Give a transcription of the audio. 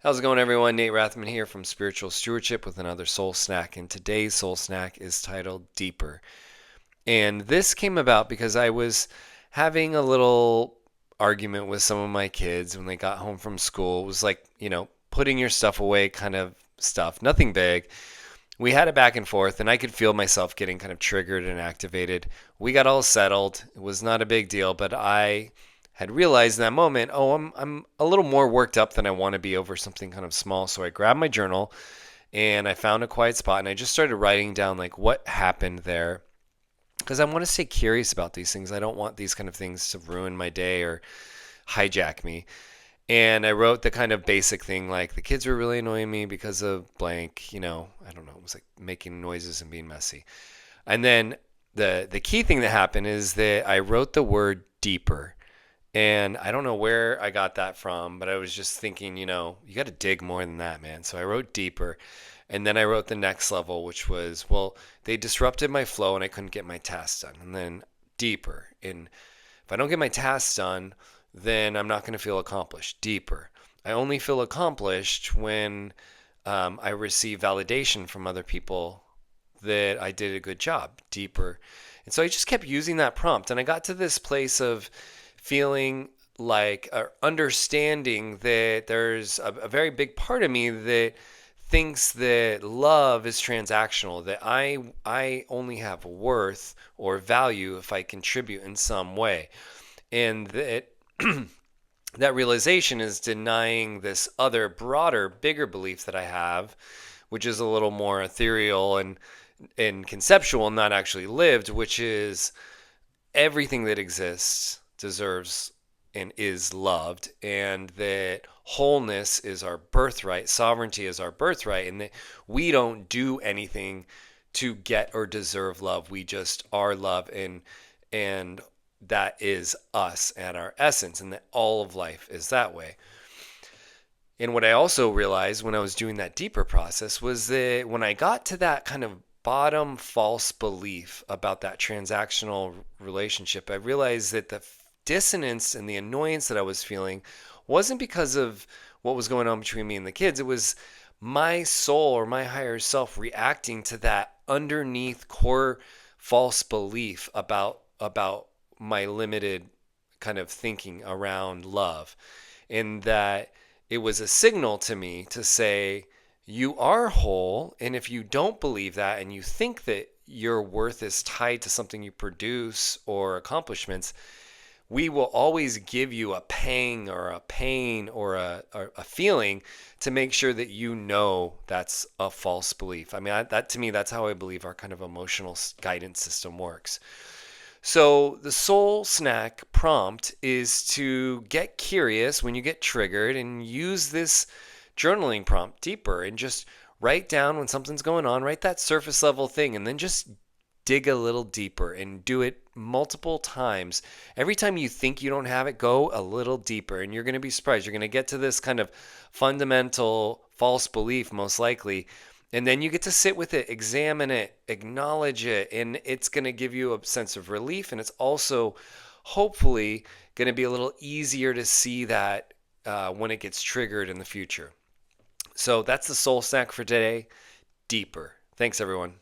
How's it going, everyone? Nate Rathman here from Spiritual Stewardship with another soul snack. And today's soul snack is titled Deeper. And this came about because I was having a little argument with some of my kids when they got home from school. It was like, putting your stuff away kind of stuff, nothing big. We had it back and forth, and I could feel myself getting kind of triggered and activated. We got all settled. It was not a big deal, but I had realized in that moment, oh, I'm a little more worked up than I want to be over something kind of small. So I grabbed my journal and I found a quiet spot and I just started writing down like what happened there because I want to stay curious about these things. I don't want these kind of things to ruin my day or hijack me. And I wrote the kind of basic thing like the kids were really annoying me because of blank, I don't know, it was like making noises and being messy. And then the key thing that happened is that I wrote the word deeper. And I don't know where I got that from, but I was just thinking, you got to dig more than that, man. So I wrote deeper. And then I wrote the next level, which was, well, they disrupted my flow and I couldn't get my tasks done. And then deeper. And if I don't get my tasks done, then I'm not going to feel accomplished. Deeper. I only feel accomplished when I receive validation from other people that I did a good job. Deeper. And so I just kept using that prompt. And I got to this place of feeling like understanding that there's a very big part of me that thinks that love is transactional, that I only have worth or value if I contribute in some way. And that that realization is denying this other broader, bigger belief that I have, which is a little more ethereal and conceptual, not actually lived, which is everything that exists deserves and is loved, and that wholeness is our birthright, sovereignty is our birthright, and that we don't do anything to get or deserve love. We just are love, and that is us at our essence, and that all of life is that way. And what I also realized when I was doing that deeper process was that when I got to that kind of bottom false belief about that transactional relationship, I realized that the dissonance and the annoyance that I was feeling wasn't because of what was going on between me and the kids. It was my soul or my higher self reacting to that underneath core false belief about my limited kind of thinking around love. And that it was a signal to me to say, you are whole. And if you don't believe that and you think that your worth is tied to something you produce or accomplishments, we will always give you a pang or a pain or a feeling to make sure that you know that's a false belief. I mean, that to me, that's how I believe our kind of emotional guidance system works. So the soul snack prompt is to get curious when you get triggered and use this journaling prompt deeper and just write down when something's going on, write that surface level thing, and then just dig a little deeper and do it multiple times. Every time you think you don't have it, go a little deeper, and you're going to be surprised. You're going to get to this kind of fundamental false belief, most likely. And then you get to sit with it, examine it, acknowledge it, and it's going to give you a sense of relief. And it's also hopefully going to be a little easier to see that when it gets triggered in the future. So that's the soul snack for today. Deeper. Thanks, everyone.